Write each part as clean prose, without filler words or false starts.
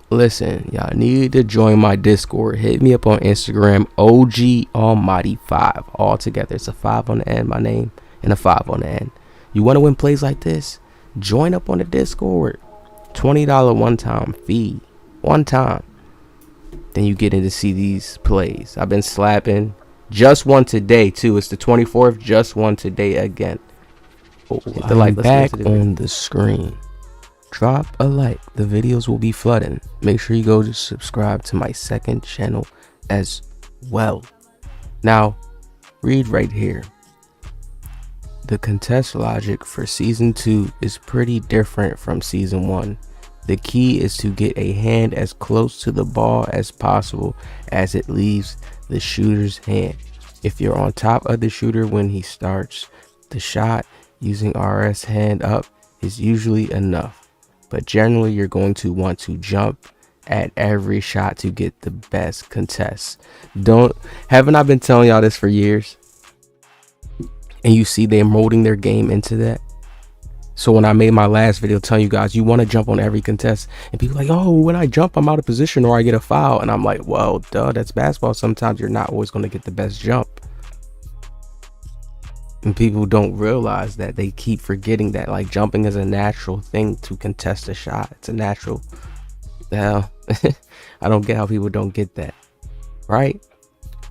Listen, y'all need to join my Discord. Hit me up on Instagram, OG Almighty 5. All together. It's a 5 on the end, my name, and a 5 on the end. You want to win plays like this? Join up on the Discord. $20 one-time fee. One time. Then you get in to see these plays. I've been slapping. Just one today, too. It's the 24th. Just one today again. Oh, hit the like. Back on the screen. Drop a like. The videos will be flooding. Make sure you go to subscribe to my second channel as well. Now, read right here. The contest logic for season 2 is pretty different from season 1. The key is to get a hand as close to the ball as possible as it leaves the shooter's hand. If you're on top of the shooter when he starts the shot, using RS hand up is usually enough. But generally, you're going to want to jump at every shot to get the best contest. Haven't I been telling y'all this for years? And you see they're molding their game into that. So when I made my last video telling you guys, you want to jump on every contest, and people like, oh, when I jump, I'm out of position or I get a foul. And I'm like, well, duh, that's basketball. Sometimes you're not always going to get the best jump. And people don't realize that. They keep forgetting that, like, jumping is a natural thing to contest a shot. It's a natural. Hell, I don't get how people don't get that, right?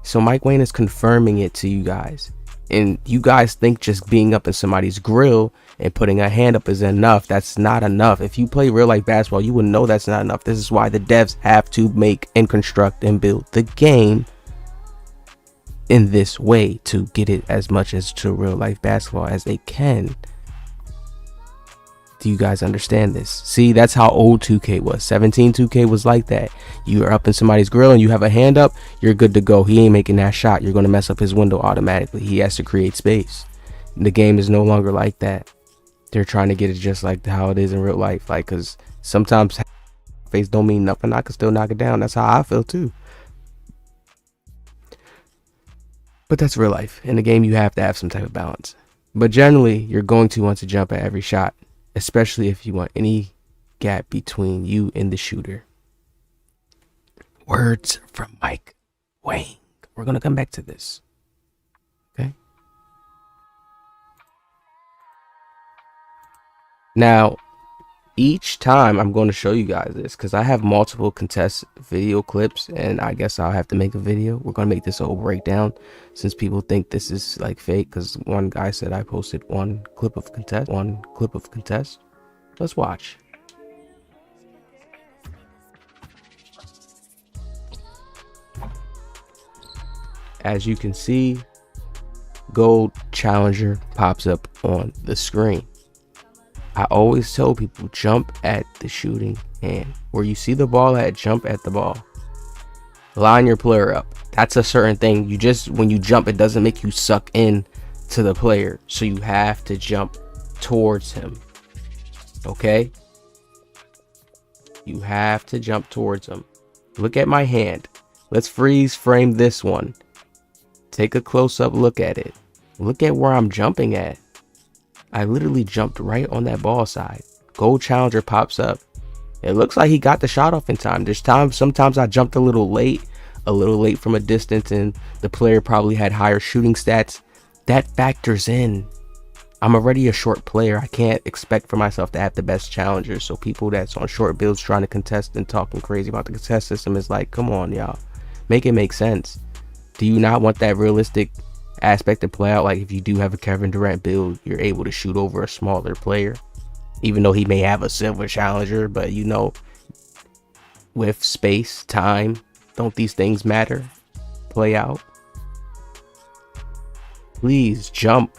So Mike Wayne is confirming it to you guys, and you guys think just being up in somebody's grill and putting a hand up is enough. That's not enough. If you play real life basketball, you would know that's not enough. This is why the devs have to make and construct and build the game in this way to get it as much as to real life basketball as they can. Do you guys understand this? See, that's how old 2K was. 17 2K was like that. You are up in somebody's grill and you have a hand up, you're good to go. He ain't making that shot. You're going to mess up his window automatically. He has to create space. The game is no longer like that. They're trying to get it just like how it is in real life. Like, because sometimes face don't mean nothing. I can still knock it down. That's how I feel too. But that's real life. In the game, you have to have some type of balance. But generally, you're going to want to jump at every shot, especially if you want any gap between you and the shooter. Words from Mike Wayne. We're going to come back to this. Okay. Now, each time I'm going to show you guys this because I have multiple contest video clips, and I guess I'll have to make a video. We're going to make this a whole breakdown since people think this is like fake, because one guy said I posted one clip of contest. Let's watch. As you can see, gold challenger pops up on the screen. I always tell people, jump at the shooting hand. Where you see the ball at, jump at the ball. Line your player up. That's a certain thing. You just, when you jump, it doesn't make you suck in to the player. So you have to jump towards him. Okay? You have to jump towards him. Look at my hand. Let's freeze frame this one. Take a close-up look at it. Look at where I'm jumping at. I literally jumped right on that ball side. Gold challenger pops up. It looks like he got the shot off in time. Sometimes I jumped a little late from a distance, and the player probably had higher shooting stats. That factors in. I'm already a short player. I can't expect for myself to have the best challengers. So people that's on short builds trying to contest and talking crazy about the contest system is like, come on, y'all. Make it make sense. Do you not want that realistic aspect to play out? Like, if you do have a Kevin Durant build, you're able to shoot over a smaller player, even though he may have a silver challenger. But you know, with space, time, don't these things matter? Play out. Please jump.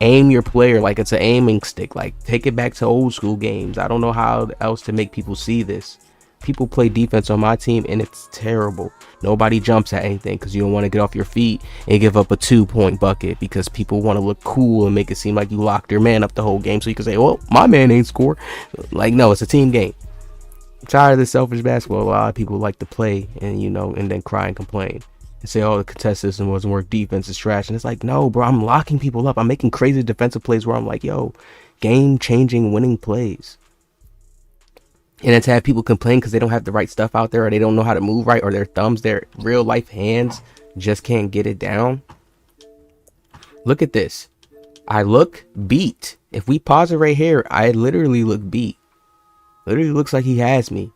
Aim your player like it's an aiming stick. Like, take it back to old school games. I don't know how else to make people see this. People play defense on my team and it's terrible. Nobody jumps at anything because you don't want to get off your feet and give up a 2-point bucket, because people want to look cool and make it seem like you locked your man up the whole game so you can say, well, my man ain't score. Like, no, it's a team game. I'm tired of this selfish basketball. A lot of people like to play and, you know, and then cry and complain and say, oh, the contest system wasn't work, defense is trash. And it's like, no, bro, I'm locking people up. I'm making crazy defensive plays where I'm like, yo, game changing winning plays. And then to have people complain because they don't have the right stuff out there, or they don't know how to move right, or their thumbs, their real life hands just can't get it down. Look at this. I look beat. If we pause it right here, I literally look beat. Literally looks like he has me.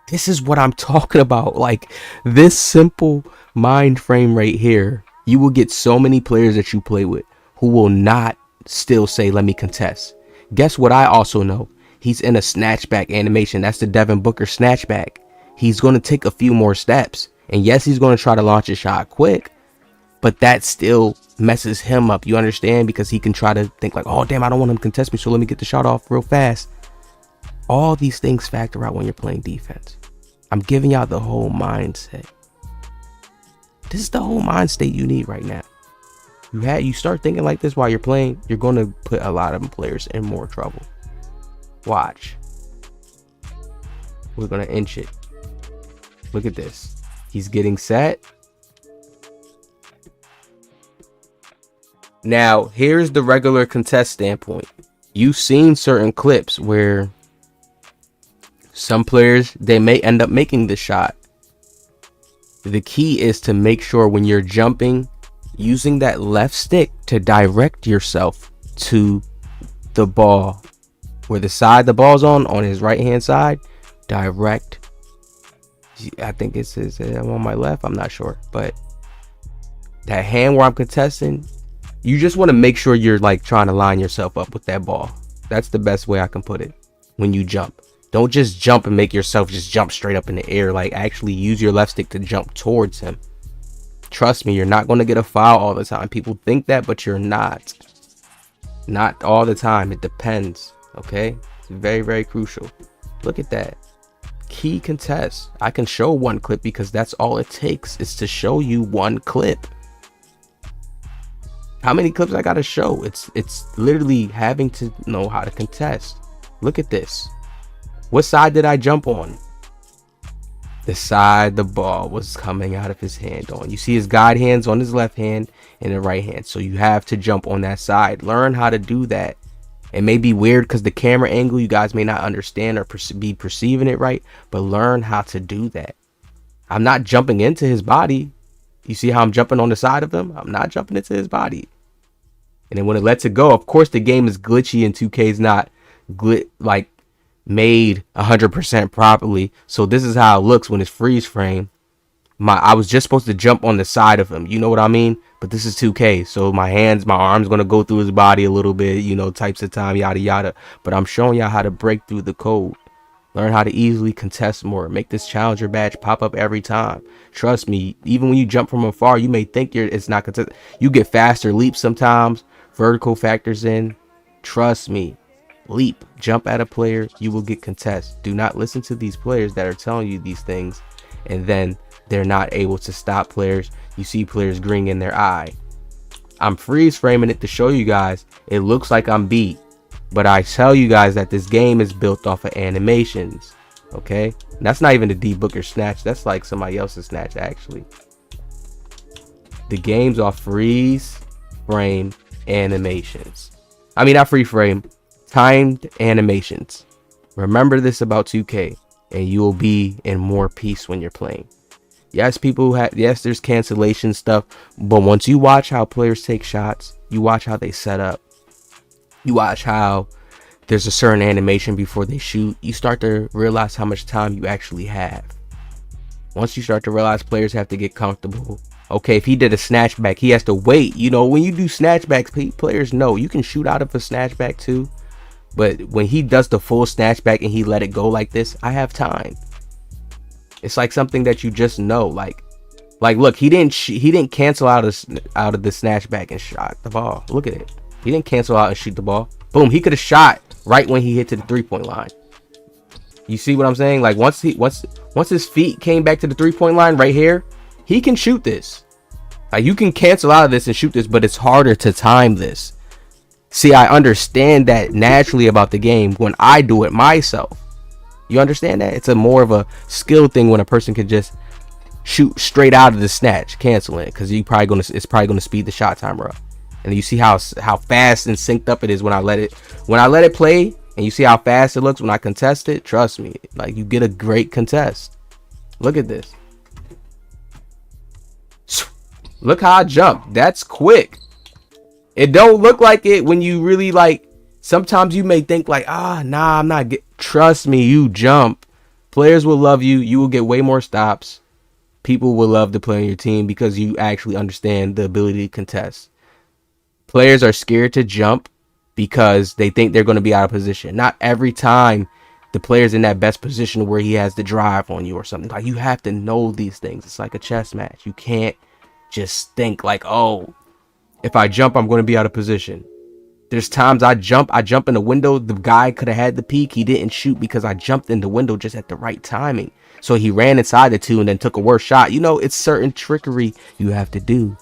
This is what I'm talking about. Like, this simple mind frame right here, you will get so many players that you play with who will not still say, let me contest. Guess what I also know? He's in a snatchback animation. That's the Devin Booker snatchback. He's going to take a few more steps. And yes, he's going to try to launch a shot quick, but that still messes him up. You understand? Because he can try to think like, oh, damn, I don't want him to contest me, so let me get the shot off real fast. All these things factor out when you're playing defense. I'm giving y'all the whole mindset. This is the whole mind state you need right now. You start thinking like this while you're playing, you're going to put a lot of players in more trouble. Watch. We're going to inch it. Look at this. He's getting set. Now, here's the regular contest standpoint. You've seen certain clips where some players, they may end up making the shot. The key is to make sure when you're jumping, using that left stick to direct yourself to the ball. Where the side the ball's on his right hand side, direct. I think it says I'm on my left, I'm not sure, but that hand where I'm contesting, you just want to make sure you're like trying to line yourself up with that ball. That's the best way I can put it. When you jump, don't just jump and make yourself just jump straight up in the air. Like, actually use your left stick to jump towards him. Trust me, you're not going to get a foul all the time. People think that, but you're not all the time. It depends. Okay, it's very, very crucial. Look at that. Key contest. I can show one clip because that's all it takes is to show you one clip. How many clips I gotta show? It's literally having to know how to contest. Look at this. What side did I jump on? The side the ball was coming out of his hand on. You see his guide hands on his left hand and the right hand. So you have to jump on that side. Learn how to do that. It may be weird because the camera angle, you guys may not understand or be perceiving it right, but learn how to do that. I'm not jumping into his body. You see how I'm jumping on the side of him? I'm not jumping into his body. And then when it lets it go, of course the game is glitchy and 2K is not like made 100% properly. So this is how it looks when it's freeze frame. I was just supposed to jump on the side of him, you know what I mean? But this is 2K, so my arm's gonna go through his body a little bit, you know, types of time, yada yada. But I'm showing y'all how to break through the code. Learn how to easily contest more. Make this challenger badge pop up every time. Trust me, even when you jump from afar, you may think it's not contest. You get faster leaps sometimes. Vertical factors in. Trust me. Leap, jump at a player, you will get contest. Do not listen to these players that are telling you these things and then they're not able to stop players. You see players grinning in their eye. I'm freeze framing it to show you guys it looks like I'm beat, but I tell you guys that this game is built off of animations. Okay, and that's not even the D Booker snatch, that's like somebody else's snatch actually. The game's off freeze frame animations. I mean, not free frame, timed animations. Remember this about 2K and you will be in more peace when you're playing. Yes, yes, there's cancellation stuff, but once you watch how players take shots, you watch how they set up, you watch how there's a certain animation before they shoot, you start to realize how much time you actually have. Once you start to realize players have to get comfortable. Okay, if he did a snatchback, he has to wait. You know, when you do snatchbacks, players know you can shoot out of a snatchback too. But when he does the full snatchback and he let it go like this, I have time. It's like something that you just know. Like look, he didn't cancel out of the snatchback and shot the ball. Look at it. He didn't cancel out and shoot the ball. Boom, he could have shot right when he hit to the 3-point line. You see what I'm saying? Like once his feet came back to the 3-point line right here, he can shoot this. Like you can cancel out of this and shoot this, but it's harder to time this. See, I understand that naturally about the game when I do it myself. You understand that? It's a more of a skill thing when a person can just shoot straight out of the snatch, canceling it, because it's probably gonna speed the shot timer up. And you see how fast and synced up it is when I let it play and And you see how fast it looks when I contest it? Trust me, like, you get a great contest. Look at this. Look how I jump. That's quick. It don't look like it when you really, like, sometimes you may think like, nah, I'm not trust me, you jump. Players will love you. You will get way more stops. People will love to play on your team because you actually understand the ability to contest. Players are scared to jump because they think they're going to be out of position. Not every time the player's in that best position where he has the drive on you or something. Like, you have to know these things. It's like a chess match. You can't just think like, oh, if I jump, I'm going to be out of position. There's times I jump in the window. The guy could have had the peek. He didn't shoot because I jumped in the window just at the right timing. So he ran inside the two and then took a worse shot. You know, it's certain trickery you have to do.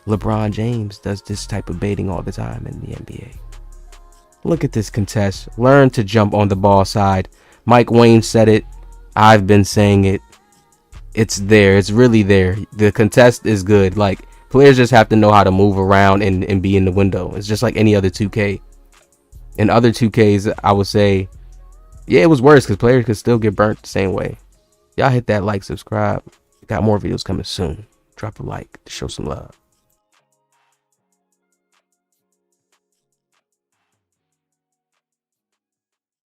LeBron James does this type of baiting all the time in the NBA. Look at this contest. Learn to jump on the ball side. Mike Wayne said it. I've been saying it. It's there. It's really there. The contest is good. Like, players just have to know how to move around and be in the window. It's just like any other 2K. In other 2Ks, I would say, yeah, it was worse because players could still get burnt the same way. Y'all hit that like, subscribe. Got more videos coming soon. Drop a like to show some love.